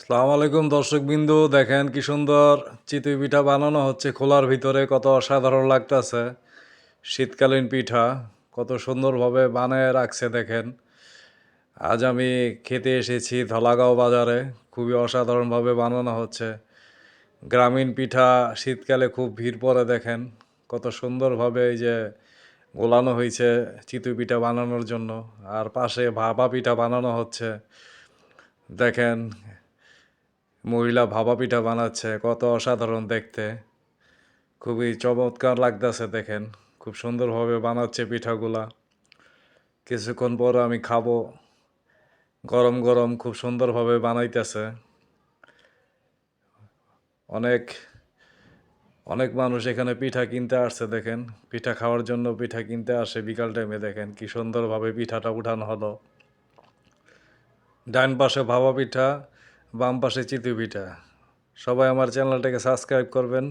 আসসালামু আলাইকুম দর্শকবৃন্দ, দেখেন কি সুন্দর চিতই পিঠা বানানো হচ্ছে খোলার ভিতরে, কত অসাধারণ লাগতেছে। শীতকালীন পিঠা কত সুন্দরভাবে বানায় রাখছে দেখেন। আজ আমি খেতে এসেছি ধলাগাঁও বাজারে, খুবই অসাধারণভাবে বানানো হচ্ছে গ্রামীণ পিঠা। শীতকালে খুব ভিড় পড়ে, দেখেন কত সুন্দরভাবে এই যে গোলানো হয়েছে চিতই পিঠা বানানোর জন্য। আর পাশে ভাপা পিঠা বানানো হচ্ছে, দেখেন মহিলা ভাপা পিঠা বানাচ্ছে, কত অসাধারণ দেখতে, খুবই চমৎকার লাগতেছে দেখেন। খুব সুন্দরভাবে বানাচ্ছে পিঠাগুলা। কিছুক্ষণ পর আমি খাবো, গরম গরম খুব সুন্দরভাবে বানাইতেছে। অনেক অনেক মানুষ এখানে পিঠা কিনতে আসছে, দেখেন পিঠা খাওয়ার জন্য পিঠা কিনতে আসে বিকাল টাইমে। দেখেন কি সুন্দরভাবে পিঠাটা উঠানো হলো। ডান পাশে ভাপা পিঠা, বাম পাশে চিতই পিঠা। সবাই আমার চ্যানেলটাকে সাবস্ক্রাইব করবেন।